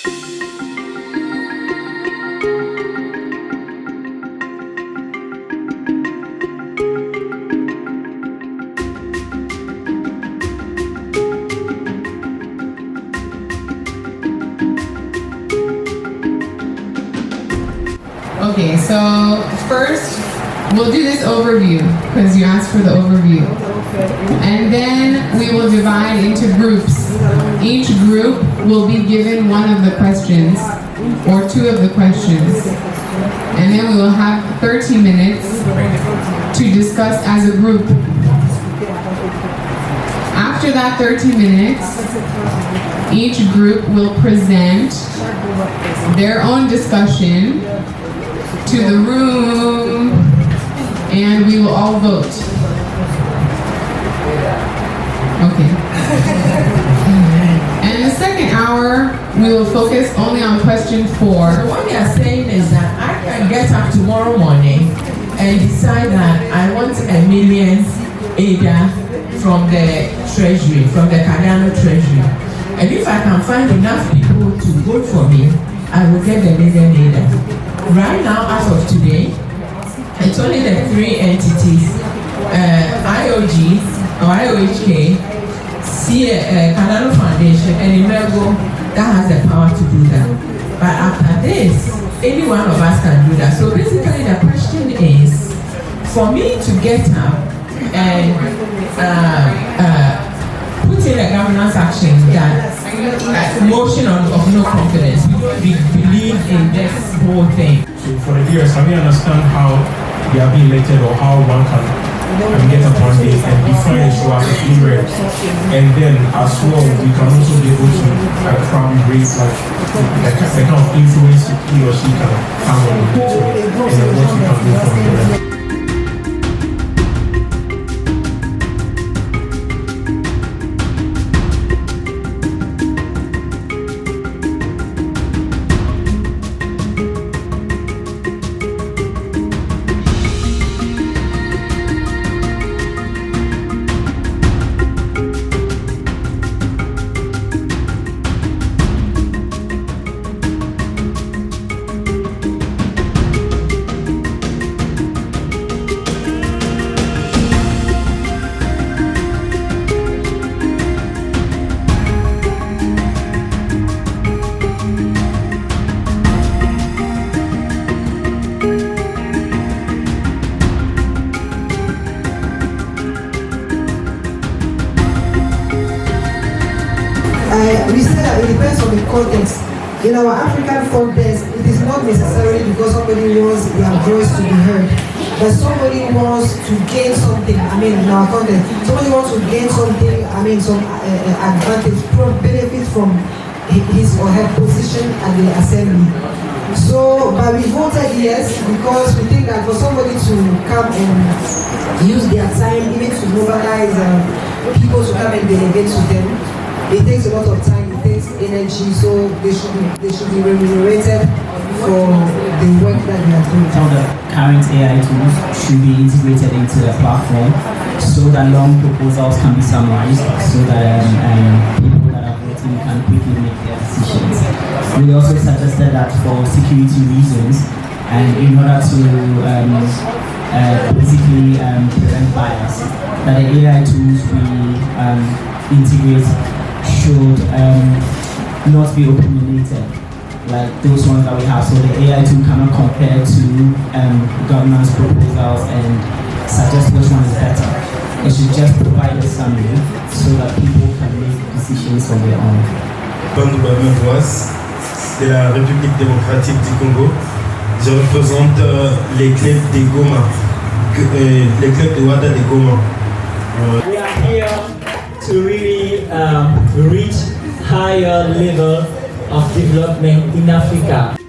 Okay, so first we'll do this overview because you asked for the overview. And then we will divide into groups. Each group will be given one of the questions or two of the questions. And then we will have 30 minutes to discuss as a group. After that 30 minutes, each group will present their own discussion to the room, and we will all vote. Okay. And the second hour, we will focus only on question 4. So what we are saying is that I can get up tomorrow morning and decide that I want $1 million ADA from the treasury, from the Cardano treasury. And if I can find enough people to vote for me, I will get the $1 million ADA. Right now, as of today, it's only the 3 entities, IOG or IOHK, Cardano Foundation, and Imergo that has the power to do that. But after this, any one of us can do that. So basically, the question is, for me to get up and put in a governance action that motion of no confidence. We believe in this whole thing. So for the viewers, can we understand how they are being elected or how one can get up one day and define a show as a period? And then as well, we can also be able to raise like the kind of influence he or she can have on the and then what we can do from there. We say that it depends on the context. In our African context, it is not necessarily because somebody wants their voice to be heard, but somebody wants to gain something. In our context, somebody wants to gain something. Some advantage, benefit from his or her position at the assembly. So, but we voted yes because we think that for somebody to come and use their time, even to mobilize people to come and delegate to them, it takes a lot of time, it takes energy, so they should be remunerated for the work that they are doing. Some of the current AI tools should be integrated into the platform so that long proposals can be summarized, so that people that are voting can quickly make their decisions. We also suggested that for security reasons and in order to basically prevent bias, that the AI tools we integrate should not be opinionated, like those ones that we have. So the AI tool cannot compare to governance proposals and suggest which one is better. It should just provide a summary so that people can make decisions on their own. C'est la République démocratique du Congo. Je représente les clubs de Goma, les clubs de Wada de Goma. We are here to really reach higher level of development in Africa.